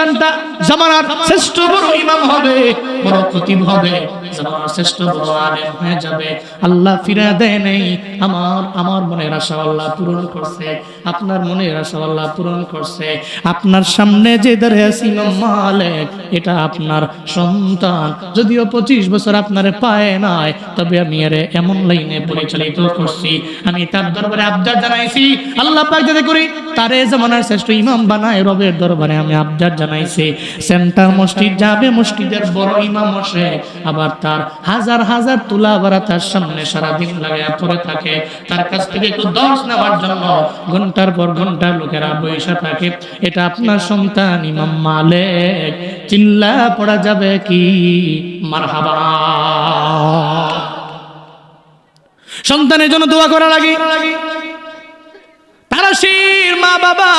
সন্তানটা জামানার শ্রেষ্ঠ বড় ইমাম হবে, বড় খতিব হবে, জামানার শ্রেষ্ঠ বড় আলেম হয়ে যাবে। আল্লাহ ফিরা দেয় নাই। আমার মনের আশা আল্লাহ পূরণ করছে, আপনার মনের আশা আল্লাহ পূরণ করছে। আপনার সামনে যে দাঁড়িয়ে আছে ইমাম মালিক, এটা আপনার সন্তান। যদিও 25 বছর আপনারে পায় নাই, তবে আমি এর এমন লাইনে পরিচালিত করছি, আমি তার দরবারে আবদার জানাইছি। আল্লাহ পাক যাতে করি তারে জামানার শ্রেষ্ঠ ইমাম বানায়, রবের দরবারে আমি আবদার জানাইছি। সেন্টার মসজিদ যাবে, মসজিদের বড় ইমাম বসে, আবার তার হাজার হাজার তুলা ভরা তার সামনে সারাদিন লাগায়া পড়ে থাকে। তার কাছ থেকে একটু দর্শ নেওয়ার জন্য ঘন্টার পর ঘন্টা লোকেরা বসে থাকে। এটা আপনার সন্তান ইমাম মালিক। চিল্লা পড়া যাবে কি মারহাবা। সন্তানের জন্য দোয়া করা লাগে। তারাশির মা বাবা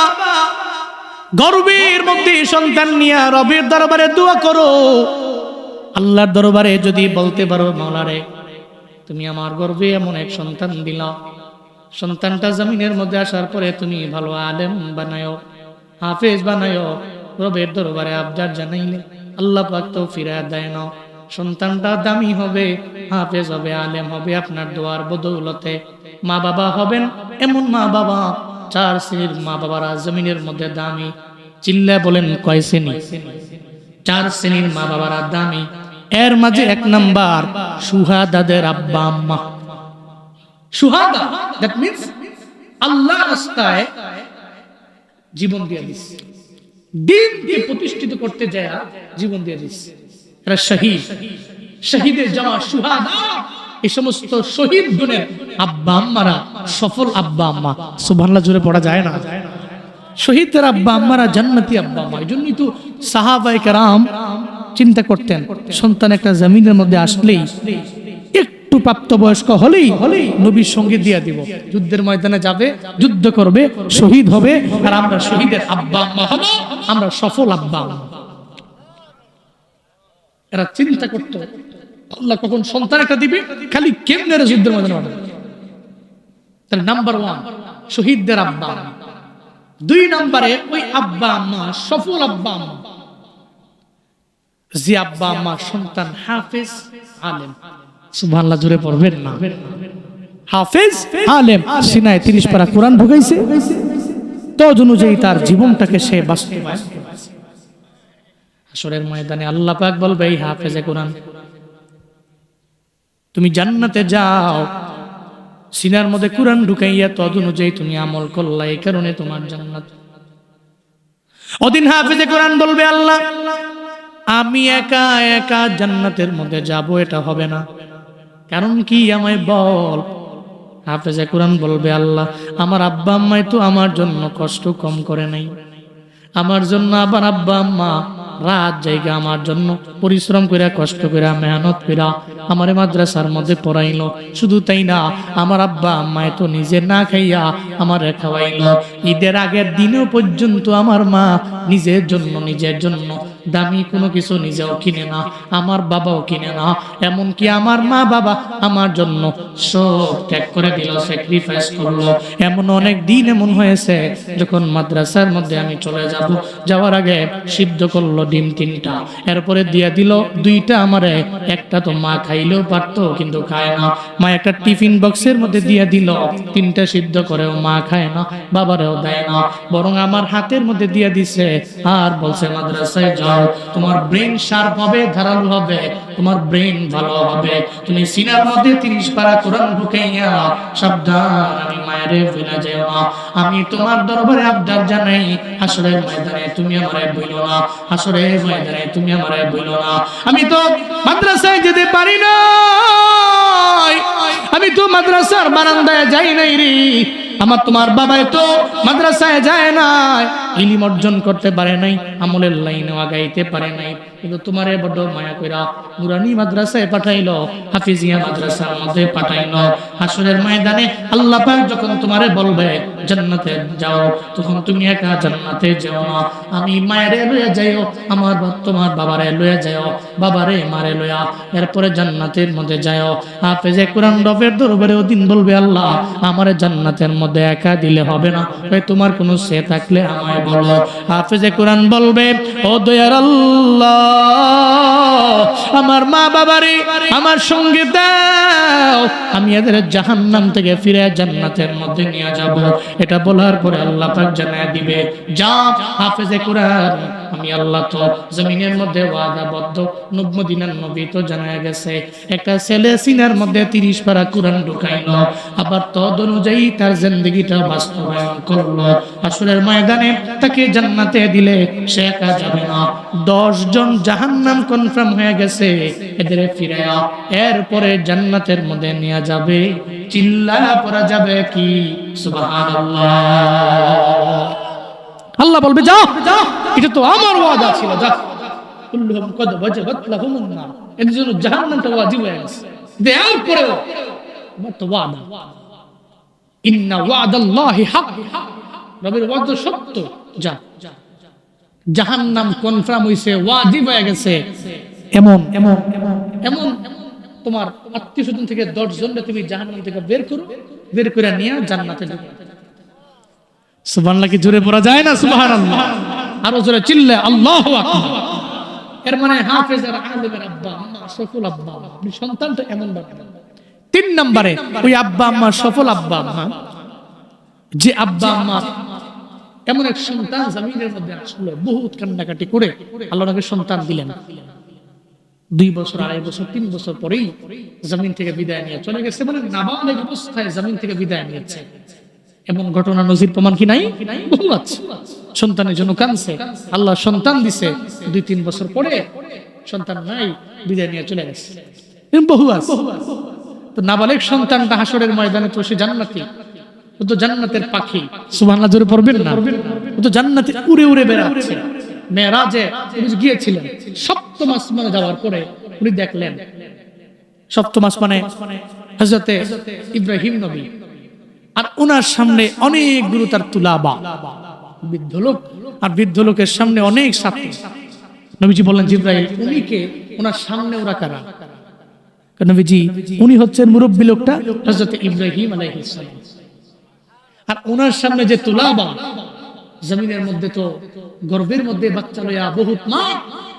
গর্বের মধ্যে সন্তান নিয়ে রবের দরবারে দোয়া করো। আল্লাহর দরবারে যদি বলতে পারো, মাওলারে তুমি আমার গর্বে এমন এক সন্তান দিলা, সন্তানটা জমিনের মধ্যে আসার পরে তুমি ভালো আলেম বানায়ো, হাফেজ বানায়ো। রবের দরবারে আবদার জানাইলে আল্লাহ পাক তো ফিরা দেয় না। সন্তানটা দামি হবে, হাফেজ হবে, আলেম হবে আপনার দোয়ার বদৌলতে। মা বাবা হবেন এমন মা বাবা, 4 শ্রেণীর মা বাবারা জমিনের মধ্যে দামি। চিল্লা বলেন কয় শ্রেণী? 4 শ্রেণীর মা বাবারা দামি। এর মাঝে 1 নাম্বার সুহাদাদের আব্বা আম্মা। সুহাদা, দ্যাট মিন্স আল্লাহ রাস্তায় জীবন দিয়ে দিচ্ছে, দ্বীনকে প্রতিষ্ঠিত করতে যায় জীবন দিয়ে দিচ্ছে। এরা শহীদ, শহীদের জামা সুহাদা। এই সমস্ত শহীদ গুণের আব্বা আম্মারা সফল আব্বা আম্মা। সুবহানাল্লাহ জোরে পড়া যায় না? শহীদের আব্বা আম্মারা জান্নাতি আব্বা আম্মা। এই জন্যই তো সাহাবায়ে কেরাম চিন্তা করতেন, সন্তান একটা জমিনের মধ্যে আসলেই, একটু প্রাপ্তবয়স্ক হলেই নবীর সঙ্গে দিয়ে দিব। যুদ্ধের ময়দানে যাবে, যুদ্ধ করবে, শহীদ হবে, আর আমরা শহীদের আব্বা আম্মা হব, আমরা সফল আব্বা আম্মা। এরা চিন্তা করতো আল্লাহ কখন সন্তান একটা দিবে, খালি কেমনে যুদ্ধের ময়দানে পাঠাবে। তাহলে নাম্বার 1 শহীদদের আব্বা আম্মা। 2 নম্বরে ওই আব্বা আম্মা সফল আব্বা আম্মা, যে আব্বা আম্মা সন্তান হাফেজ আলেম। সুবহানাল্লাহ জোরে পড়বেন না? হাফেজ আলেম, সিনায় 30 পারা কোরআন ঢুকাইছে, তদ অনুযায়ী তার জীবনটাকে সে বাস্তবায়ন করেছে। হাশরের ময়দানে আল্লাহ পাক বলবে, এই হাফেজে কোরআন তুমি জান্নাতে যাও, সিনার মধ্যে কোরআন ঢুকাইয়া তদ অনুযায়ী তুমি আমল করলা, এই কারণে তোমার জান্নাত। ওদিন হাফেজে কোরআন বলবে, আল্লাহ আমি একা একা জান্নাতের মধ্যে যাব, এটা হবে না, কারণ কি আমায় বল। হাফেজে কোরআন বলবে, আল্লাহ আমার আব্বা আম্মাই তো আমার জন্য কষ্ট কম করে নাই, আমার জন্য আবার আব্বা আম্মা রাত জায়গা আমার জন্য পরিশ্রম করে, কষ্ট করে, মেহনত করে আমারে মাদ্রাসার মধ্যে পড়াইলো। শুধু তাই না, আমার আব্বা আম্মায় তো নিজে না খাইয়া আমারে খাওয়াইলো। ঈদের আগের দিনও পর্যন্ত আমার মা নিজের জন্য দামি কোনো কিছু নিজেও কিনে না, আমার বাবাও কিনে না। এমনকি আমার মা বাবা আমার জন্য সব ত্যাগ করে দিল, স্যাক্রিফাইস করলো। এমন অনেক দিন এমন হয়েছে যখন মাদ্রাসার মধ্যে আমি চলে যাব, যাওয়ার আগে সিদ্ধ করলো ডিম 3টা, এরপরে দিয়ে দিল 2টা আমারে, একটা তো মা খাইলেও পারতো কিন্তু খায় না। মা একটা টিফিন বক্সের মধ্যে দিয়ে দিল, 3টা সিদ্ধ করেও মা খায় না, বাবারেও দেয় না, বরং আমার হাতের মধ্যে দিয়ে দিছে আর বলছে মাদ্রাসায় যাও, তোমার ব্রেন শার্প হবে, ধারালো হবে, তোমার ব্রেন ভালো হবে। তুমি সিনার মধ্যে 30 পারা কোরআন ঢুকাইয়া সাবধান, আমি মায়েরে ভুলে যাও না। আমি তোমার দরবারে আবদার জানাই, হাসরের ময়দানে তুমি আমারে বইলো না, হাসরের ময়দানে তুমি আমারে বইলো না। আমি তো মাদ্রাসায় যেতে পারি না, আমি তো মাদ্রাসার বারান্দায় যাই নাই রে। আমার তোমার বাবাই তো মাদ্রাসায় যায় না, ইলম অর্জন করতে পারে নাই, আমলের লাইনে আগাইতে পারে নাই, কিন্তু তোমারে বড় মায়া কইরা নুরানি মাদ্রাসায় পাঠাইলো, হাফিজিয়া মাদ্রাসার মধ্যে পাঠাইলো। হাসরের ময়দানে আল্লাহ পাক যখন তোমারে বলবে জান্নাতে যাও, তখন তুমি একা জান্নাতে যাও না, আমি মায়েরে লইয়া যাইও, আমার তোমার বাবারে লইয়া যাও, বাবারে মারে লইয়া এরপরে জান্নাতের মধ্যে যাও। হাফেজে কোরআন রবের দরবারে ওদিন বলবে, আল্লাহ আমারে জান্নাতের মধ্যে একা দিলে হবে না, তোমার কোনো সে থাকলে আমায় বলো। হাফেজে কোরআন বলবে, ও দয়ার আল্লাহ, আমার মা বাবারে আমার সঙ্গে দাও, আমি এদের জাহান্নাম থেকে ফিরে জান্নাতের মধ্যে নিয়ে যাব। এটা বলার পরে আল্লাহ পাক জানায় দিবে, যা হাফেজে কোরআন, আমি আল্লাহ তো জমিনের মধ্যে ওয়াদাবদ্ধ, মদিনার নবী তো জানা গেছে, একটা ছেলে সিনার মধ্যে 30 পারা কোরআন ঢুকাইলো, আবার তদ অনুযায়ী তার জিন্দেগিটা বাস্তবায়ন করলো। আসরের ময়দানে তাকে জান্নাতে দিলে সে একা যাবে না, 10 জন জাহান্নাম কনফার্ম হয়ে গেছে, এদের ফিরায়া এরপরে জান্নাতের মধ্যে নিয়ে যাবে। চিল্লায়া পড়া যাবে কি সুবহানাল্লাহ। আল্লাহ বলবে, যাও, এটা তো আমার ওয়াদা ছিল, যা, কুল্লুহুম কদ ওয়াজাবাত লাহুমুন নার, এদের জন্য জাহান্নামটা ওয়াজিব হয়ে গেছে, দেওয়ার পরেও আমার তো ওয়াদা, ইন্না ওয়াদাল্লাহি হক, রবের ওয়াদা সত্য, যা, জাহান্নাম কনফার্ম হইছে, ওয়াজিব হয়ে গেছে। এমন এমন এমন তোমার আত্মীয়স্বজন থেকে 10 জনকে তুমি জাহান্নাম থেকে বের করে নিয়ে জান্নাতে ঢুকাবে। সুবহানাল্লাহ কি জোরে পড়া যায় না? সুবহানাল্লাহ, আরো জোরে চিল্লা আল্লাহু আকবার। এর মানে হাফেজ আর আলেমের আব্বা আম্মা সফল আব্বা আম্মা, সন্তানটা এমন বানাবেন। 3 নম্বরে ওই আব্বা আম্মা, সফল আব্বা আম্মা, যে আব্বা আম্মা এমন এক সন্তান জমিনের মধ্যে আসলো, বহুত কান্নাকাটি করে আল্লাহ তাকে সন্তান দিলেন, 2 বছর, 2.5 বছর, 3 বছর পরেই জমিন থেকে বিদায় নিয়ে চলে গেছে, মানে নাবালেগ অবস্থায় জমিন থেকে বিদায় নিয়েছে। এমন ঘটনা নজির প্রমাণ কি নাই? বহু আছে। সন্তানের জন্য কাঁদছে, আল্লাহ সন্তান দিছে, 2-3 বছর পরে সন্তান নাই, বিদায় নিয়ে চলে গেছে, বহু আছে। তো নাবালেগ সন্তানটা হাসরের ময়দানে তো সে জান্নাতি, ও তো জান্নাতের পাখি, সুবহানাল্লাহ জোরে পড়বেন না? ও তো জান্নাতে উড়ে উড়ে বেড়াচ্ছে। মেরাজে উনি গিয়েছিলেন, 7ম আসমানে যাওয়ার পরে উনি দেখলেন, 7ম আসমানে হযরতে ইব্রাহিম নবী, আর ওনার সামনে অনেকগুলো তার তুলাবা, বৃদ্ধ লোক, আর বৃদ্ধ লোকের সামনে অনেক ছাত্র। নবীজি বললেন, জিবরাইল, উনি কে? ওনার সামনে ওরা কারা? নবীজি, উনি হচ্ছেন মুরব্বী লোকটা, হযরতে ইব্রাহিম আলাইহিস সালাম। আর ওনার সামনে যে তুলাবা, জমিনের মধ্যে তো গর্ভের মধ্যে বাচ্চা লইয়া বহুত মা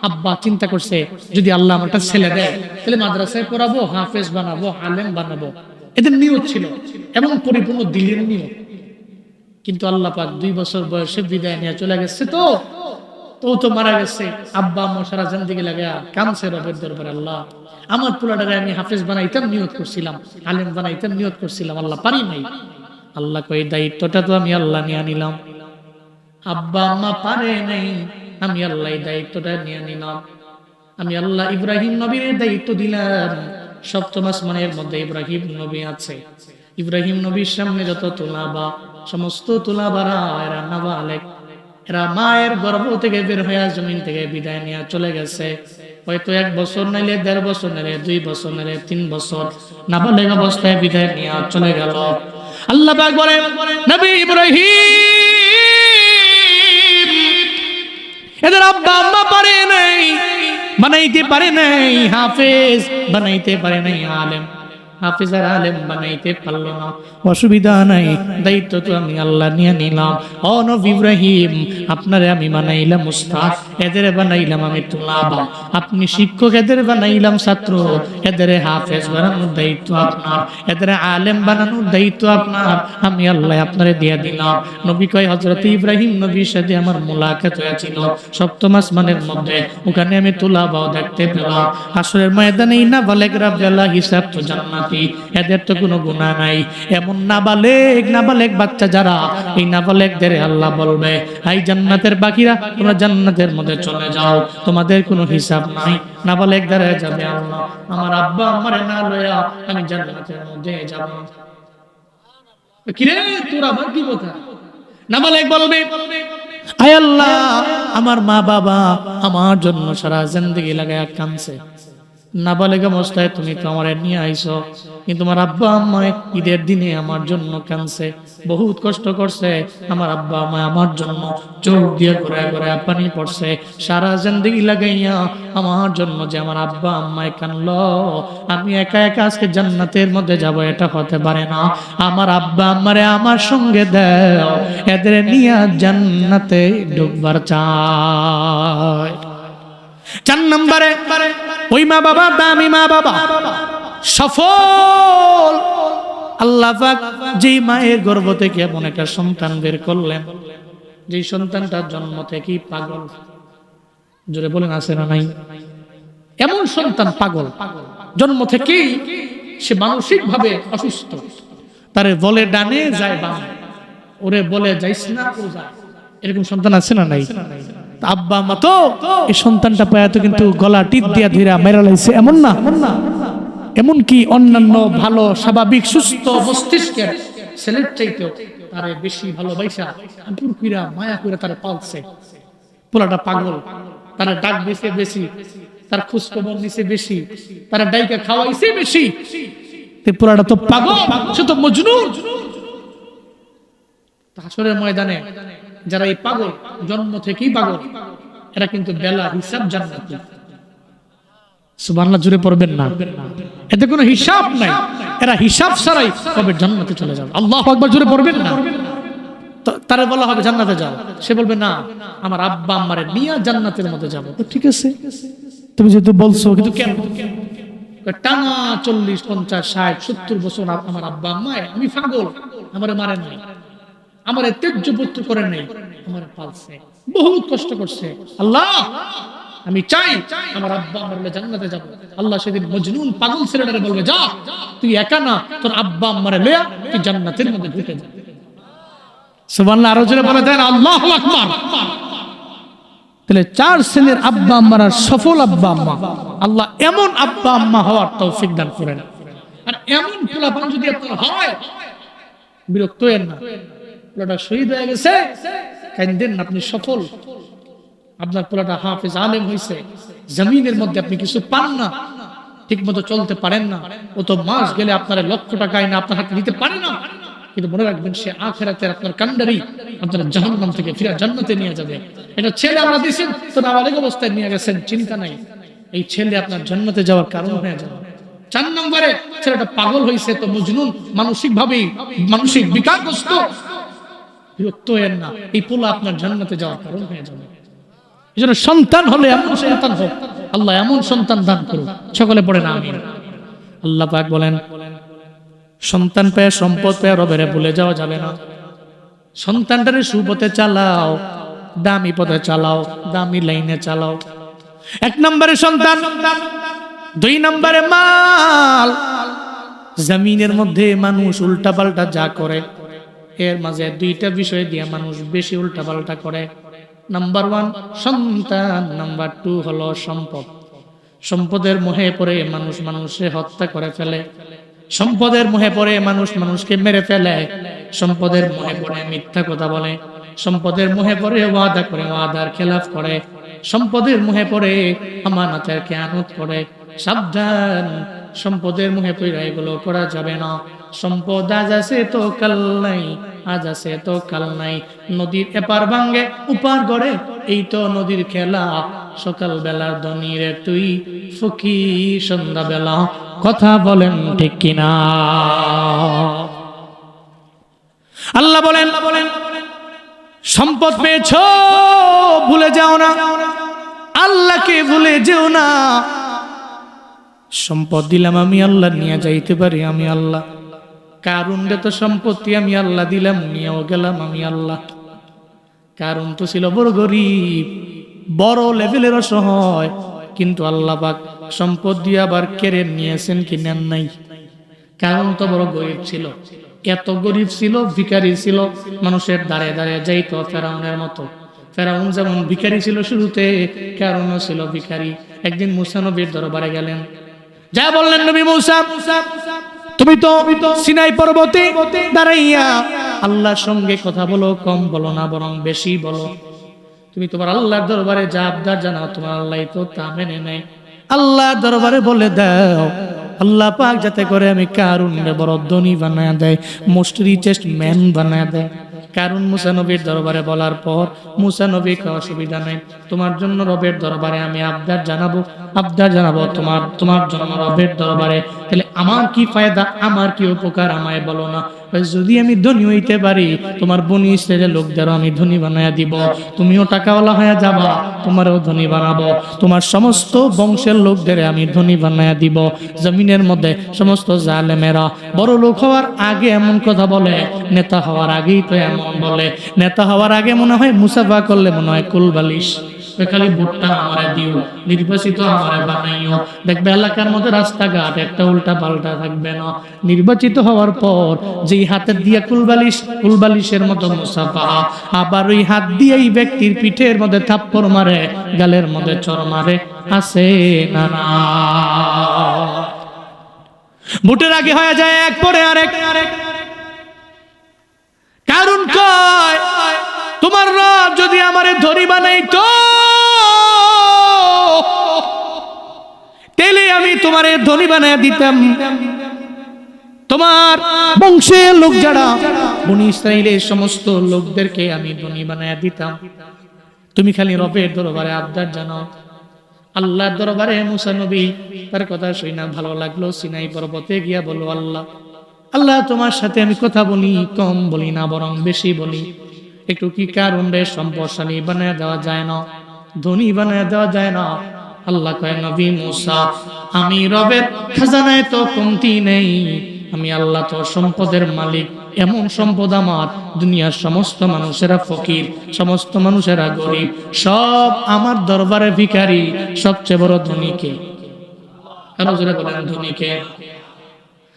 আব্বা চিন্তা করছে, যদি আল্লাহ আমার একটা ছেলে দেয় তাহলে মাদ্রাসায় পড়াবো, হাফেজ বানাবো, আলেম বানাবো, এদের নিয়ত ছিল, এবং পরিপূর্ণ দিলের নিয়ত। কিন্তু আল্লাহ পাক 2 বছর বয়সে বিদায় নিয়ে চলে গেছে, তো মারা গেছে। আব্বা আম্মা সারা জিন্দেগি লাগা কাঁদছে রবের দরবারে, আল্লাহ আমার পোলাটারে আমি হাফেজ বানাইতাম নিয়ত করছিলাম, আলেম বানাইতাম নিয়ত করছিলাম, আল্লাহ পারি নাই। আল্লাহ কই, দায়িত্বটা তো আমি আল্লাহ নিয়ে নিলাম, আব্বা আম্মা পারে নাই, আমি আল্লাহ দায়িত্বটা নিয়ে নিলাম। আমি আল্লাহ ইব্রাহিম নবীর দায়িত্ব দিলাম। 7ম আসমানের মধ্যে ইব্রাহিম নবী আছে, ইব্রাহিম নবীর সামনে যত তুলাবা, সমস্ত তুলাবারা এরা নাবালেগ, এরা মায়ের গর্ভ থেকে বের হয়ে জমিন থেকে বিদায় নিয়ে চলে গেছে। হয়তো 1 বছর নাইলে 1.5 বছর নাইলে 2 বছর নাইলে 3 বছর নাবালেগ অবস্থায় বিদায় নিয়ে চলে গেল। আল্লাহ পাক বলে, নবী ইব্রাহিম, এদের আব্বা আম্মা পারে নাই, বানাইতে পারে নাই হাফেজ, বানাইতে পারে নাই আলেম, হাফেজ আর আলেম বানাইতে পারলো না, অসুবিধা নাই, দায়িত্ব তো আমি আল্লাহ নিয়ে নিলাম। ও নবী ইব্রাহিম, আপনারে আমি বানাইলাম উস্তাদ, এদের বানাইলাম আমি তুলাবা, আপনি শিক্ষক, এদের বানাইলাম ছাত্র, এদের হাফেজ বানানোর দায়িত্ব আপনার, এদের আলেম বানানোর দায়িত্ব আপনার, আমি আল্লাহ আপনারে দিয়ে দিলাম। নবী কয়, হযরত ইব্রাহিম নবীর সাথে আমার মোলাকাত হয়েছিল 7ম আসমানের মধ্যে, ওখানে আমি তুলাবাও দেখতে পেলাম। আসরের ময়দানে নাবালেগরা বেলা হিসাব তো জান্নাত, এদের তো কোনো গুনাহ নাই। এমন নাবালেগ বাচ্চা যারা, এই নাবালেগদের আল্লাহ বলবে, এই জান্নাতের বাকিরা তোমরা জান্নাতের মধ্যে চলে যাও, তোমাদের কোনো হিসাব নাই। নাবালেগ দ্বারা যাবে, আল্লাহ আমার আব্বা আমারে না লয়া আমি জান্নাতের মধ্যে যাব। কিরে তোর আবার কি কথা? নাবালেগ বলবে, আয় আল্লাহ, আমার মা বাবা আমার জন্য সারা জিন্দেগি লাগায়া কাঁদছে, নাবালেগ অবস্থায় তুমি তো আমার নিয়ে আইছো, কিন্তু আমার আব্বা আম্মা ঈদের দিনে আমার জন্য কাঁদছে, বহুত কষ্ট করছে। আমার আব্বা আম্মা আমার জন্য চোখ দিয়ে ঘুরে ঘুরে পানি পড়ছে। সারা জিন্দেগি লাগাইয়া আমার জন্য যে আমার আব্বা আম্মায় কানলো, আমি একা একা আজকে জান্নাতের মধ্যে যাব, এটা হতে পারে না। আমার আব্বা আম্মারে আমার সঙ্গে দাও, এদের নিয়ে জান্নাতে ঢুকবার চাই। 4 নম্বরে ওই মা বাবা, দামি মা বাবা সফল। আল্লাহ পাক যেই মায়ের গর্ভ থেকে এমন একটা সন্তান বের করলেন, যেই সন্তানটার জন্ম থেকেই পাগল। জোরে বলেন আছে না নাই? এমন সন্তান পাগল, জন্ম থেকেই সে মানসিক ভাবে অসুস্থ। তারে বলে ডানে যায় বামে, ওরে বলে যাইস না ও যায়। এরকম সন্তান আছে না নাই? আব্বা আম্মা তো এই সন্তানটা পায় তো কিন্তু গলা টিপ দিয়া ধীরা মেরা লাইছে, এমন না? এমন কি অন্যান্য ভালো স্বাভাবিক সুস্থ মস্তিষ্কের ছেলের চাইতেও তারে বেশি ভালোবাসা আদর কইরা মায়া কইরা তারে পালছে। পোলাটা পাগল, তারা ডাক দিছে বেশি, তার খোঁজ খবর নিছে বেশি, তারা ডাইকা খাওয়াইছে বেশি। তে পোলাটা তো পাগল, সে তো মজনুন। হাসরের ময়দানে যারা এই পাগল, জন্ম থেকেই পাগল, এরা কিন্তু বেলা হিসাব জান্নাতি। সুবহানাল্লাহ, জুড়ে পড়বেন না? এতে কোনো হিসাব নাই, এরা হিসাব ছাড়াই কবে জান্নাতে চলে যাবে। আল্লাহু আকবার, জুড়ে পড়বেন না? তারে বলা হবে জান্নাতে যাও, সে বলবে না আমার আব্বা আম্মারে নিয়ে জান্নাতের মধ্যে যাবো। তো ঠিক আছে, তুমি যেহেতু বলছো, কিন্তু কেন? টানা 40, 50, 60, 70 বছর আমার আব্বা আম্মায়, আমি পাগল, আমারে মারে নাই, আমারে তেজ্য পুত্র করে নাই, আমারে পালছে, বহুত কষ্ট করছে। আল্লাহ আমি চাই আমার আব্বা আমার জান্নাতে যাব। আল্লাহ সেদিন মজনুন পাগল ছেলেটারে বলবে, যা তুই একা না, তোর আব্বা আম্মারে লইয়া তুই জান্নাতের মধ্যে ঢুকে যা। সুবহানাল্লাহ, আরো জোরে বলে দেন আল্লাহু আকবার। তাহলে 4 শ্রেণীর আব্বা আম্মার সফল আব্বা আম্মা, আল্লাহ এমন আব্বা আম্মা হওয়ার তৌফিক দান করেন। আর এমন পোলাপান যদি আপনার হয়, বিরক্ত হয়েন না। পোলাটা শহীদ হয়ে গেছে, কাঁদেন না, আপনি সফল। আপনার পোলাটা হাফেজ আলেম হয়েছে, জমিনের মধ্যে আপনি কিছু পান না, ঠিক মতো চলতে পারেন না, ও তো মাস গেলে আপনার লক্ষ টাকা না আপনার হাতে নিতে পারে না, কিন্তু মনে রাখবেন সে আখিরাতে আপনার কান্ডারি, আপনার জাহান্নাম থেকে ফিরে জান্নাতে নিয়ে যাবে। এটা ছেলে আমরা দিয়েছেন তো নাবালিগ অবস্থায় নিয়ে গেছেন, চিন্তা নাই, এই ছেলে আপনার জান্নাতে যাওয়ার কারণ হয়ে যাবে। 4 নম্বরে ছেলেটা পাগল হয়েছে তো মজনুন, মানসিক ভাবে মানসিক বিকারগ্রস্ত, বিরক্ত হয়েন না, এই পোলা আপনার জান্নাতে যাওয়ার কারণ হয়ে যাবে। এজন্য সন্তান হলে এমন সন্তান হোক, আল্লাহ এমন সন্তান দান করুন। সকলে পড়ে না আমিন। আল্লাহ পাক বলেন, সন্তান পেয়ে সম্পদ পেয়ে রবের ভুলে যাওয়া যাবে না। সন্তানটারে সুপথে চালাও, দামি পথে চালাও, দামি লাইনে চালাও। 1 নম্বরে সন্তান, 2 নম্বরে মাল। জমিনের মধ্যে মানুষ উল্টাপাল্টা যা করে, এর মাঝে 2টা বিষয় দিয়ে মানুষ বেশি উল্টাপাল্টা করে। নাম্বার 1 সন্তান, নাম্বার 2 হলো সম্পদ। সম্পদের মোহে পড়ে মানুষ মানুষকে হত্যা করে ফেলে, সম্পদের মোহে পড়ে মানুষ মানুষকে মেরে ফেলে, সম্পদের মোহে পড়ে মিথ্যা কথা বলে, সম্পদের মোহে পড়ে ওয়াদা করে ওয়াদার খেলাফ করে, সম্পদের মোহে পড়ে আমানতের খেয়ানত করে। সাবধান, সম্পদের মোহে পড়ে এগুলো করা যাবে না। সম্পদ আজ আছে তো কাল নাই, আজ আছে তো কাল নাই। নদীর এপার ভাঙ্গে উপার গড়ে, এই তো নদীর খেলা। সকাল বেলার ধনীরে তুই ফকির সন্ধ্যা বেলা, কথা বলেন ঠিক কিনা? আল্লাহ বলেন, সম্পদ পেয়েছো ভুলে যাও না, আল্লাহকে ভুলে যেও না। সম্পদ দিলাম আমি আল্লাহ, নিয়ে যাইতে পারি আমি আল্লাহ। কারুন তো সম্পত্তি আমি আল্লাহ দিলাম, নিয়েও গেলাম আমি আল্লাহ। কারণ তো ছিল বড় গরিব, বড় লেভেলের অসহায়, কিন্তু আল্লাহ পাক সম্পদ দিয়ে আবার কেড়ে নিয়েছেন কি নেন নাই? কারণ তো বড় গরিব ছিল, এত গরিব ছিল, ভিখারি ছিল, মানুষের দাঁড়ে দাঁড়িয়ে যাইতো ফেরাউনের মতো। ফেরাউন যেমন ভিখারি ছিল শুরুতে, কারণও ছিল ভিখারি। একদিন মুসা নবীর দরবারে গেলেন, যা বললেন, নবী মুসা, তুমি তো সিনাই পর্বতে দাঁড়াইয়া আল্লাহর সঙ্গে কথা বলো, কম বলো না বরং বেশি বলো। তুমি তোমার আল্লাহর দরবারে যা আবদার জানাও, তোমার আল্লাহ তো তা মেনে নেয়। আল্লাহ দরবারে বলে দাও আল্লাহ পাক যাতে করে আমি কারুনরে বড় ধনী বানায় দেয়, মোস্ট রিচেস্ট ম্যান বানায় দেয়। কারণ মুসা নবীর দরবারে বলার পর মুসা নবীকে অসুবিধা নেই, তোমার জন্য রবের দরবারে আমি আবদার জানাবো তোমার জন্য রবের দরবারে। তাহলে আমার কি ফায়দা, আমার কি উপকার, আমায় বলো না। যদি আমি ধনী হইতে পারি তোমার বনি ইসরায়েলের লোকদেরও আমি ধনী বানায়া দিব, তুমিও টাকাওয়ালা হয়ে যাবা, তোমারও ধনী বানাবো, তোমার সমস্ত বংশের লোকদের আমি ধনী বানায়া দিব। জমিনের মধ্যে সমস্ত জালেমেরা বড় লোক হওয়ার আগে এমন কথা বলে, নেতা হওয়ার আগেই তো এমন বলে। নেতা হওয়ার আগে মনে হয় মুসাফা করলে মনে হয় কুলবালিশ, খালি ভোটটা আমারে দিও, নির্বাচিত আমারে বানাইও, দেখবে এলাকার মধ্যে রাস্তাঘাট একটা উল্টা পাল্টা থাকবে না। নির্বাচিত হওয়ার পর যেই হাতের দিয়ে কুলবালিশের মতো মুসাফা, আবার ওই হাত দিয়ে এই ব্যক্তির পিঠের মধ্যে থাপ্পড় মারে, গালের মধ্যে চড় মারে, আছে না না? ভোটের আগে হয়ে যায় এক পরে আরেক। কারণ কয় তোমার রব যদি আমারে ধনী বানাইতো তাহলে আমি তোমারে ধনী বানায় দিতাম, তোমার বংশের লোক যারা বনি ইসরাইলের সমস্ত লোকদেরকে আমি ধনী বানায় দিতাম। তুমি খালি রবের দরবারে আবদার জানাও। আল্লাহর দরবারে মুসা নবী তার কথা শুই না ভালো লাগলো, সিনাই পর্বতে গিয়া বলো আল্লাহ তোমার সাথে আমি কথা বলি, কম বলি না বরং বেশি বলি, একটু কি কারণে সম্পদশালী বানায় দেওয়া যায় না, ধনী বানায় দেওয়া যায় না? আল্লাহ কয় নবী মুসা আমি রবের খাজানায় তো কমতি নেই, আমি আল্লাহ তো সম্পদের মালিক, এমন সম্পদ আমার দুনিয়ার সমস্ত মানুষেরা ফকির, সমস্ত মানুষেরা গরিব, সব আমার দরবারে ভিখারি, সবচেয়ে বড় ধনীকে আরো জোরে বলেন ধনীকে।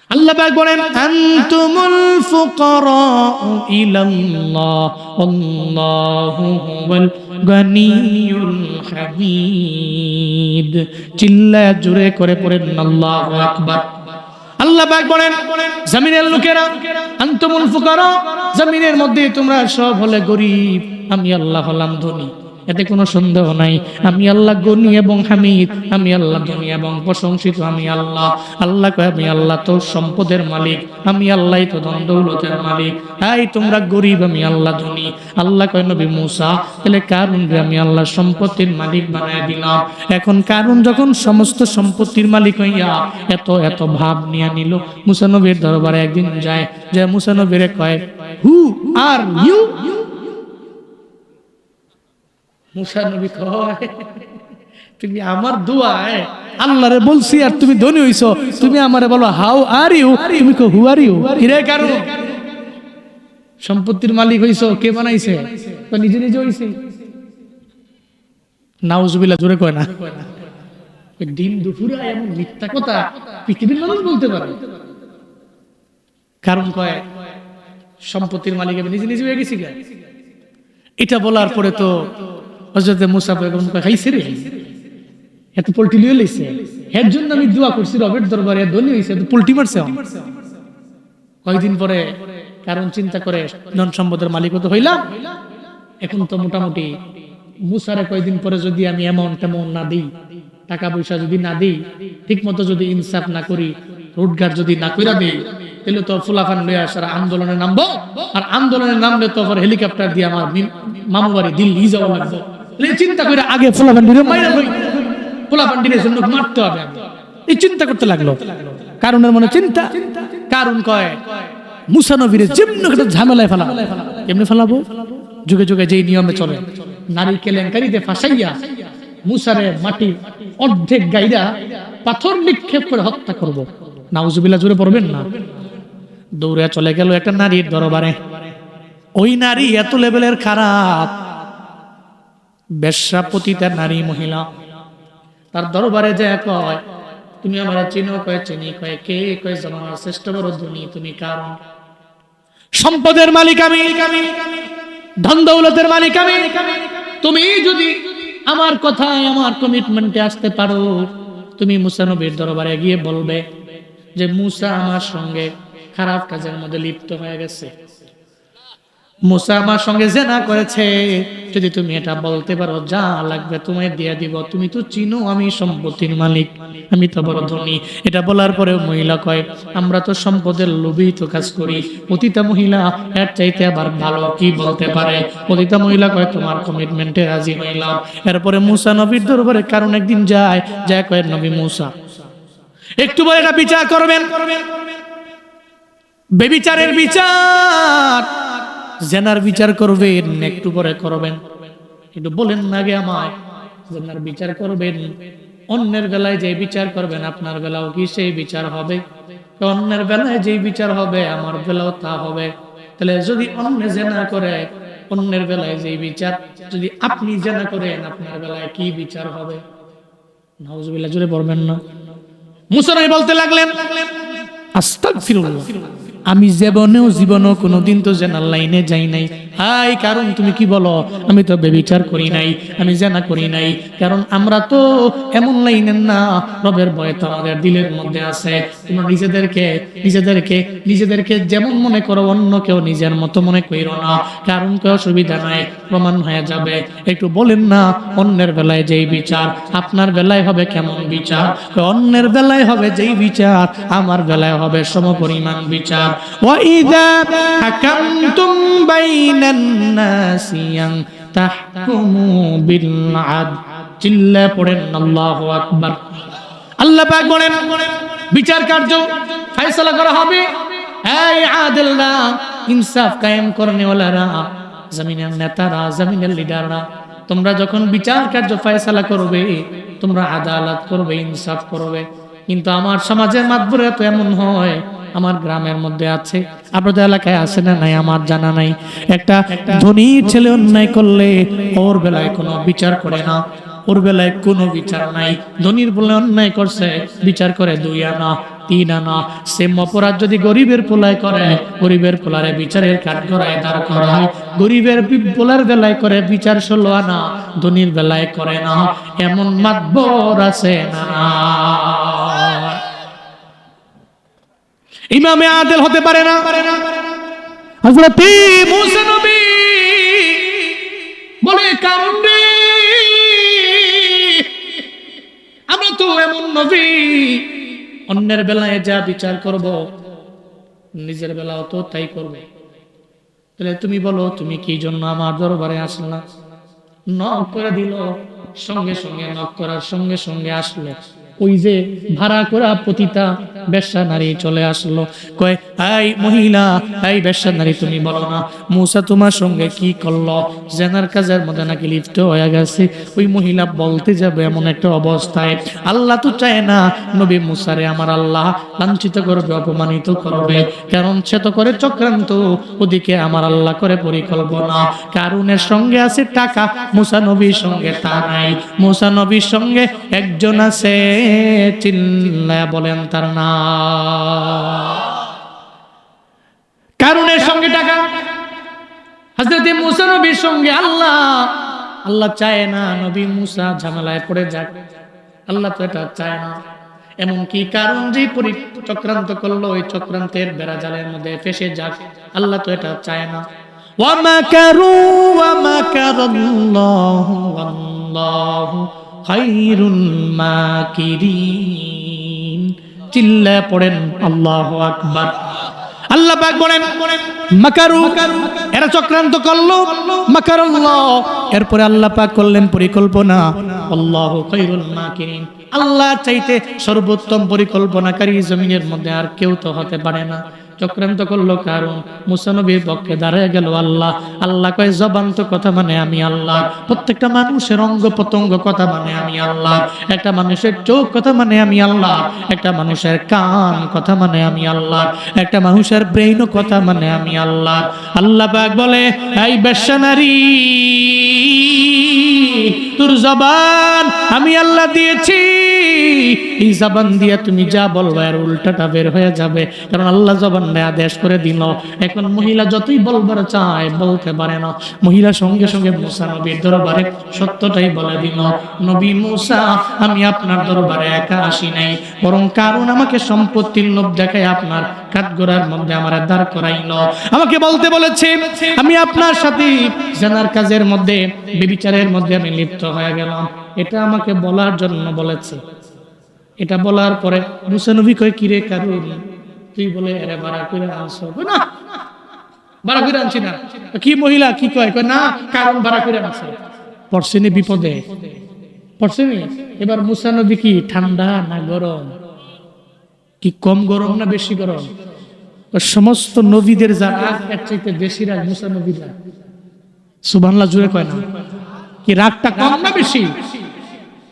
আল্লাহ পাক বলেন আনতুমুল ফুকারাউ ইলাল্লাহ আল্লাহু হুয়াল গানিয়ুল হামিদ। চিল্লায়া জোরে করে পড়েন আল্লাহু আকবার। আল্লাহ পাক বলেন জমিনের লোকেরা আনতুমুল ফুকারা, জমিনের মধ্যে তোমরা সব হলে গরিব, আমি আল্লাহ হলাম ধনী, এতে কোনো সন্দেহ নাই। আমি আল্লাহ গনি এবং হামিদ, আমি আল্লাহ ধনী এবং প্রশংসিত, আমি আল্লাহ। আল্লাহ কয় আমি আল্লাহ তো সম্পদের মালিক, আমি আল্লাহ তো ধন দৌলতের মালিক। এই তোমরা গরিব, আমি আল্লাহ ধনী। আল্লাহ কয় নবী মুসা তাহলে কারুনকে আমি আল্লাহ সম্পত্তির মালিক বানায় দিলাম। এখন কারুন যখন সমস্ত সম্পত্তির মালিক হইয়া এত এত ভাব নিয়ে নিল, মুসা নবীর দরবারে একদিন যায়, যে মুসা নবীরে কয় হু আর ইউ? মুসা নবী কয় তুমি আমার দোয়ায় আল্লাহরে বলছি আর তুমি ধনী হইছো, তুমি আমারে বলো হাউ আর ইউ, তুমি কো হু আর ইউ? কিরে কারণ সম্পত্তির মালিক হইছো, কে বানাইছে? তো নিজে নিজে হইছে। নাউজুবিল্লাহ, জোরে কয় না। দিন দুপুরে এমন মিথ্যা কথা পৃথিবীর মানুষ বলতে পারে? কারণ কয় সম্পত্তির মালিক আমি নিজে নিজে হয়ে গেছি। এটা বলার পরে তো হযরত মুসা পয়গম্বর কয় খাইছে রে, এত পোল্টি লিয়ে লইছে, এর জন্য আমি দোয়া করছি রবের দরবারে, ধনী হইছে, তো পোল্টি মারছে। কয়েকদিন পরে কারণ চিন্তা করে ধন সম্পদের মালিক তো হইলাম, এখন তো মোটামুটি মুসারে কয়েকদিন পরে যদি আমি এমন তেমন না দিই, টাকা পয়সা যদি না দিই, ঠিক মতো যদি ইনসাফ না করি, রোডঘাট যদি না কইরা দিই, তাহলে তো ফুলাফান লইয়া আসার আন্দোলনে নামবো, আর আন্দোলনে নামলে তো আবার হেলিকপ্টার দিয়ে আমার মামু বাড়ি দিল্লি যাওয়া লাগবে। চিন্তা করে আগে ফুলাফান দিয়ে মাইরা লই, ফুলাফান দিয়ে জন্য মারতে হবে, এই চিন্তা করতে লাগলো। কারণের মনে চিন্তা। কারণ কয় মুসা নবীরে যেমন একটা ঝামেলায় ফেলা, এমনি ফেলাবো যুগে যুগে যেই নিয়মে চলে, নারী কেলেঙ্কারিতে ফাঁসাইয়া মুসারে মাটি অর্ধেক গাইরা পাথর নিক্ষেপ করে হত্যা করব। নাউজুবিল্লাহ, জোরে পড়বেন না। দৌড়ে চলে গেল একটা নারীর দরবারে। ওই নারী এত লেভেলের খারাপ, বেশ্যাপতিতা নারী মহিলা। তার দরবারে যায় কয় তুমি আমার চিনো? কয় চিনি। কয় কে? কয় জামানার শ্রেষ্ঠ বড় ধনী তুমি। কারণ সম্পদের মালিক আমি, ধন দৌলতের মালিক আমি। তুমি যদি আমার কথায় আমার কমিটমেন্টে আসতে পারো, তুমি মুসা নবীর দরবারে গিয়ে বলবে যে মুসা আমার সঙ্গে খারাপ কাজের মধ্যে লিপ্ত হয়ে গেছে, মুসা আমার সঙ্গে জেনা করেছে, যদি তুমি এটা বলতে পারো যা লাগবে তোমায় দিয়ে দিব, তুমি তো চিনো আমি সম্পত্তির মালিক, আমি তো বড় ধনী। এটা বলার পরে মহিলা কয় আমরা তো সম্পদের লোভেই তো কাজ করি। পতিতা মহিলা এর চাইতে আবার ভালো কি বলতে পারে? পতিতা মহিলা কয় তোমার কমিটমেন্টে রাজি হইলাম। এরপরে মুসা নবীর দরবারে কারণ একদিন যায় কয় নবী মুসা একটু বলে এটা বিচার করবেন, বেবিচারের বিচার, জেনার বিচার করবেন, একটু পরে করবেন, একটু বলেন না আগে আমায় জেনার বিচার করবেন। অন্যের বেলায় যে বিচার করবেন আপনার বেলাও কি সেই বিচার হবে? অন্যের বেলায় যে বিচার হবে আমার বেলাও তা হবে। তাহলে যদি অন্য জেনা করে অন্যের বেলায় যে বিচার, যদি আপনি জেনা করেন আপনার বেলায় কি বিচার হবে? নাউজুবিল্লাহ, জোরে পড়বেন না। মুসা নবী বলতে লাগলেন আস্তাগফিরুল্লাহ, আমি জীবনেও কোনোদিন তো জেনার লাইনে যাই নাই। হাই কারণ তুমি কি বলো? আমি তো বেবিচার করি নাই, আমি জেনা করি নাই। কারণ আমরা তো এমন লাইনের না, রবের ভয় তো আমাদের দিলের মধ্যে আছে। তোমরা নিজেদেরকে যেমন মনে করো অন্য কেউ নিজের মতো মনে কইরো না, কারণ কেউ অসুবিধা নাই, প্রমাণ হয়ে যাবে। একটু বলেন না অন্যের বেলায় যেই বিচার আপনার বেলায় হবে কেমন বিচার? অন্যের বেলায় হবে যেই বিচার আমার বেলায় হবে সমপরিমাণ বিচার। وَإِذَا حَكَمْتُمْ بَيْنَ النَّاسِ أَن تَحْكُمُوا بِالْعَدْلِ চিল্লা পড়েন আল্লাহু আকবার। আল্লাহ পাক বলেন বিচার কার্য ফয়সালা করা হবে। এই আদিলরা, ইনসাফ কায়েম করনেওয়ালারা, জমিনের নেতারা, জমিনের লিডাররা, তোমরা যখন বিচার কার্য ফয়সালা করবে, তোমরা আদালত করবে, ইনসাফ করবে। কিন্তু আমার সমাজের মাধ্যমে তো এমন হয়, আমার গ্রামের মধ্যে আছে, আপনাদের এলাকায় আছে না নাই আমার জানা নাই, একটা ধনী ছেলে অন্যায় করলে ওর বেলায় কোনো বিচার করে না, ওর বেলায় কোনো বিচার নাই। ধনীর বলে অন্যায় করছে বিচার করে 2 আনা 3 আনা। সেম অপরাধ যদি গরিবের পোলায় করে, গরিবের পোলারে বিচারের কাঠগড়ায় দাঁড় করায়। গরিবের পোলার বেলায় করে বিচার 16 আনা, ধনীর বেলায় করে না। এমন মাতবর আছে না? ইমামে আদেল হতে পারে না। হযরত মুসা নবী বলে কারণ রে, আমরা তো এমন নবী, অন্যের বেলায় যা বিচার করব নিজের বেলাও তো তাই করব। তাহলে তুমি বলো তুমি কি জন্য আমার দরবারে আসলা? নক করে দিল, সঙ্গে সঙ্গে নক করার সঙ্গে সঙ্গে আসলো ওই যে ভাড়া করা পতিতা বেশ্যা নারী চলে আসলো। কয় এই মহিলা, এই বেশ্যা নারী তুমি বলো না মুসা তোমার সঙ্গে কি করলো? জেনার কাজের মধ্যে নাকি লিপ্ত হয়ে গেছে। ওই মহিলা বলতে যাবে এমন একটা অবস্থায়, আল্লাহ তো চায় না নবী মুসারে আমার আল্লাহ লাঞ্ছিত করবে, অপমানিত করবে, কারণ সে তো করে চক্রান্ত, ওদিকে আমার আল্লাহ করে পরিকল্পনা। কারুনের সঙ্গে আছে টাকা, মুসা নবীর সঙ্গে তা নাই। মুসা নবীর সঙ্গে একজন আছে, চিল্লায়া বলেন তার নাম। কারুনের সঙ্গে টাকা, হযরত মুসা নবীর সঙ্গে আল্লাহ চায় না নবী মুসা ঝামেলায় পড়ে যাক, আল্লাহ তো এটা চায় না। এমনকি কারণ যে চক্রান্ত করলো ওই চক্রান্তের বেড়াজালের মধ্যে ফেসে যাক, আল্লাহ তো এটা চায় না। ওয়া মাকারু ওয়া মাকারাল্লাহু ওয়াল্লাহু খায়রুল মাকিরিন। চিল্লা পড়েন আল্লাহু আকবার। আল্লাহ পাক বলেন মাকারু, এরা চক্রান্ত করলো, মাকারাল্লাহ, এরপরে আল্লাহ পাক করলেন পরিকল্পনা, আল্লাহু খায়রুল মাকিরিন। আল্লাহ চাইতে সর্বোত্তম পরিকল্পনাকারী জমিনের মধ্যে আর কেউ তো হতে পারে না। চক্রান্ত করলো কারণ, মুসা নবীর পক্ষে দাঁড়ায় গেল আল্লাহ। আল্লাহ কয় জবান তো কথা মানে আমি আল্লাহ, প্রত্যেকটা মানুষের অঙ্গ প্রত্যঙ্গ কথা মানে আমি আল্লাহ, একটা মানুষের চোখ কথা মানে আমি আল্লাহ, একটা মানুষের কান কথা মানে আমি আল্লাহ, একটা মানুষের ব্রেইনও কথা মানে আমি আল্লাহ। আল্লাহ পাক বলে এই বেশ্যা নারী, তোর জবান আমি আল্লাহ দিয়েছি, এই জবান দিয়ে তুমি যা বলবে আর উল্টাটা বের হয়ে যাবে, কারণ আল্লাহ জবানটা আদেশ করে দিল। এখন মহিলা যতই বলবার চায় বলতে পারে না। মহিলা সঙ্গে সঙ্গে মুসা নবীর দরবারে সত্যটাই বলে দিল, নবী মুসা, আমি আপনার দরবারে একা আসি নাই, বরং কারণ আমাকে সম্পত্তির লোভ দেখায় আপনার কাঠগড়ার মধ্যে আমার দাঁড় করাইল। আমাকে বলতে বলেছে আমি আপনার সাথে জানার কাজের মধ্যে, ব্যভিচারের মধ্যে আমি লিপ্ত হয়ে গেলাম, এটা আমাকে বলার জন্য বলেছে। এটা বলার পরে মুসা নবী কয়, কিরে কারণ তুই বলে এরে ভাড়া করে আনছো? না, ভাড়া করে আনছি না। কি মহিলা কি কয়? কয় না, কারণ ভাড়া করে আনছে। পড়ছেনি বিপদে, পড়ছেনি। এবার মুসা নবী কি ঠান্ডা না গরম? কি কম গরম না বেশি গরম? সমস্ত নবীদের যা রাগ এর চাইতে বেশি রাগ মুসা নবীর রাগ। সুবহানাল্লাহ জোরে কয় না? কি রাগটা কম না বেশি?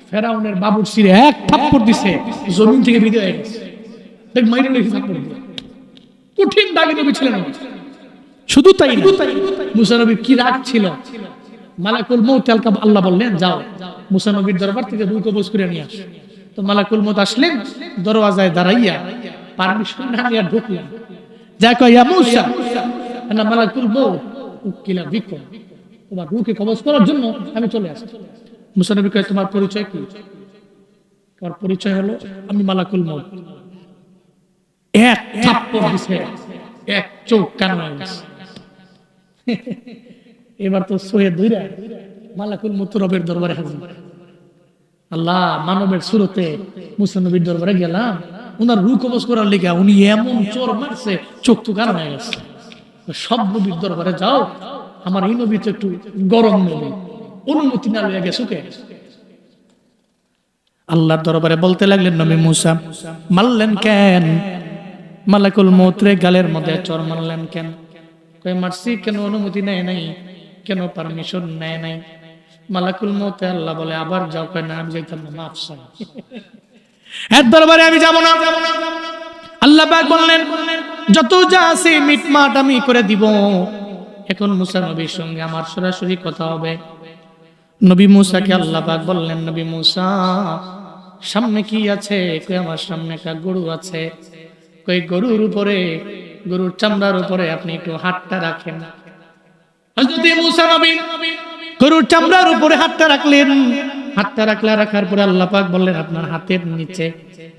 ফেরাউনের বাবুর সিরে এক থাপ্পড় দিছে, জমিন থেকে বিদে হয়ে গেছে। দেখ মাইরে লেগে থাপ্পড় দিয়ে। কঠিন দাগে নবী ছিলেন। শুধু তাই না, মুসা নবীর কি রাগ ছিল। মালাকুল মউত আল্লাহ বললেন, যাও মুসা নবীর দরবার থেকে রূহ কবজ করে নিয়ে আস। তো মালাকুল মউত আসলেন, দরওয়াজায় দাঁড়াইয়া পারমিশন না নিয়ে ঢুকলেন। যা কয়, ইয়া মুসা আনা মালাকুল মউত উকিলা বিকুম, তোমার রূহকে কবজ করার জন্য আমি চলে আসছি। মুসা নবী কয়, তোমার পরিচয় কি? তোমার পরিচয় হলো আমি মালাকুল মউত। এক থাপ্পড় দিছে, এক চোখ কান হয়ে গেছে। এবার তো সৈয়দ ধইরা মালাকুল মউত রবের দরবারে হাজির। আল্লাহ মানবের সুরতে মুসা নবীর দরবারে গেলাম, উনার রূহ কবজ করার লিগা উনি এমন চোর মারছে, চোখ তো কান হয়ে গেছে। সব নবীর দরবারে যাও, আমার এই নবী তো একটু গরম নবী, অনুমতি না লইয়া গেছে। আল্লাহর দরবারে বলতে লাগলেন, নবী মুসা মারলেন কেন? মালাকুল মউত রে গালের মধ্যে চর মারলেন কেন? কই মারছি কেন? অনুমতি নেয় নাই, কেন পারমিশন নেয় নাই? মালাকুল মউতে আল্লাহ বলে, আবার যাও। কয় না, আমি যাইতাম না, মাফ চাই, এর দরবারে আমি যাব না। আল্লাহ পাক বললেন, যত যা আছে মিটমাট আমি করে দিব। এখন মুসা নবীর সঙ্গে আমার সরাসরি কথা হবে। নবী মুসাকে আল্লাহ পাক বললেন, নবী মুসা সামনে কি আছে? কই আমার সামনে একটা গরু আছে। কই গরুর উপরে, গরুর চামড়ার উপরে আপনি একটু হাতটা রাখেন। হযরত মুসা নবী গরুর চামড়ার উপরে হাতটা রাখলেন। হাতটা রাখার পরে আল্লাহ পাক বললেন, আপনার হাতের নিচে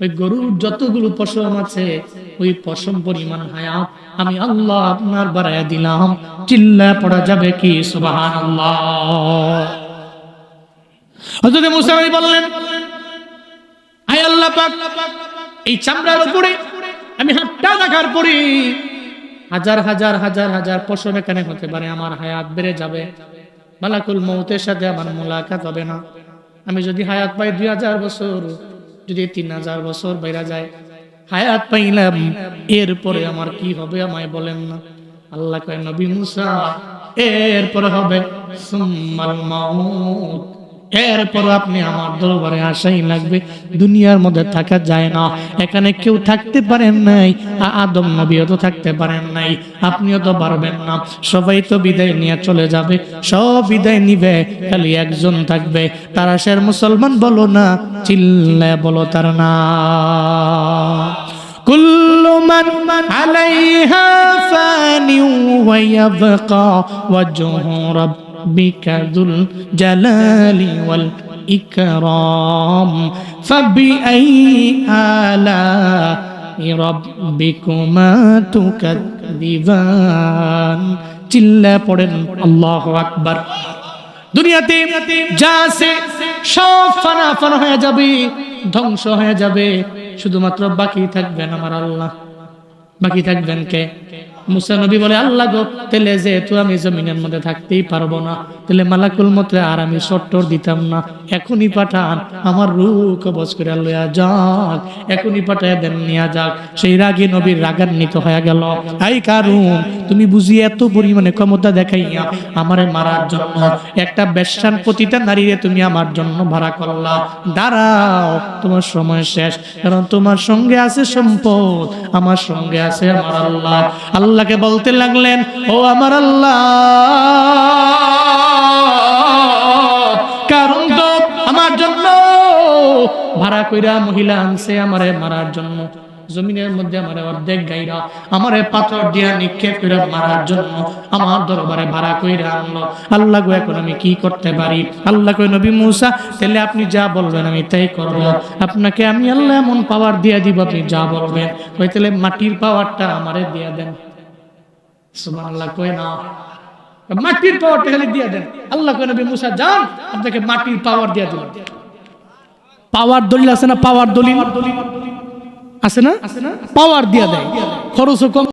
ওই গরুর যতগুলো পশম আছে, ওই পশম পরিমাণ হায়াত আমি আল্লাহ আপনার বাড়ায়া দিলাম। চিল্লা পড়া যাবে কি সুবহানাল্লাহ? হযরত মুসা নবী বললেন, আয় আল্লাহ পাক, এই চামড়ার উপরে আমি হাতটা রাখার পরে হাজার হাজার হাজার হাজার পশম এখানে হতে পারে, আমার হায়াত বেড়ে যাবে। মালাকুল মউতের সাথে আমার মুলাকাত হবে না। আমি যদি হায়াত পাই 2000 বছর, যদি 3000 বছর বেড়ে যায়, হায়াত পাইলাম, এরপরে আমার কি হবে আমায় বলেন না। আল্লাহ কয়, নবী মুসা এরপরে হবে সুম্মাল মাউত, এরপর আপনি আমার দরবারে আসাই লাগবে। দুনিয়ার মধ্যে থাকা যায় না, এখানে কেউ থাকতে পারেন নাই, আদম নবীও তো থাকতে পারেন নাই, আপনিও তো পারবেন না। সবাই তো বিদায় নিয়ে চলে যাবে, সব বিদায় নিবে, খালি একজন থাকবে। তারা শের মুসলমান বলো না, চিল্লায় বলো তার নাম। কুল্লু মান আলাইহা ফানি ওয়া ইয়াবকা ওয়াজহু রাব্বিকা যুল জালালি ওয়াল ইকরাম ফাবিআইয়ি আলাই রাব্বিকুমা তুকাযযিবান। চিল্লা পড়েন আল্লাহু আকবার। দুনিয়াতে যা আছে সব ফানা ফানা হয়ে যাবে, ধ্বংস হয়ে যাবে, শুধুমাত্র বাকি থাকবেন আমার আল্লাহ। বাকি থাকবেন কে? মুসা নবী বলে, আল্লাহ গো, তাহলে যেহেতু আমি জমিনের মধ্যে থাকতেই পারবো না, তাহলে মালাকুল মউত আর আমি সট্টর দিতাম না, এখনই পাঠান, আমার রূহ কবজ করে লইয়া যাক, এখনই পাঠায় দেন, নিয়ে যাক। সেই রাগে নবীর রাগান্বিত হয়ে গেল। এই কারণ তুমি বুঝি এত পরিমাণে ক্ষমতা দেখাইয়া আমারে মারার জন্য একটা বেশ্যার প্রতিটা নারীরে তুমি আমার জন্য ভাড়া করলা। দাঁড়াও, তোমার সময় শেষ, কারণ তোমার সঙ্গে আছে সম্পদ, আমার সঙ্গে আছে আমার আল্লাহ। আল্লাহকে বলতে লাগলেন, ও আমার আল্লাহ, কারণ তো আমার জন্য ভাড়া ভাড়া কইরা মহিলা আনছে আমারে মারার জন্য, জমিনের মধ্যে আমারে অর্ধেক গাইরা আমারে পাথর দিয়া নিক্ষেপ করে মারার জন্য আমার দরবারে ভাড়া কইরা আনলো। আল্লাহ গো এখন আমি কি করতে পারি? আল্লাহ কই নবী মুসা তাহলে আপনি যা বলবেন আমি তাই করব, আপনাকে আমি আল্লাহ এমন পাওয়ার দিয়া দিব আপনি যা বলবেন। কই তাহলে মাটির পাওয়ারটা আমারে দিয়া দেন। সুবহানাল্লাহ কই না, মাটির পাওয়ারটা খালি দিয়া দেন। আল্লাহ কই নবী মুসা যান, আপনাকে মাটির পাওয়ার দিয়া দিলাম। পাওয়ার দলিল আছে না? পাওয়ার দলিল আছে না? পাওয়ার দিয়া দেয়, খরচও কম।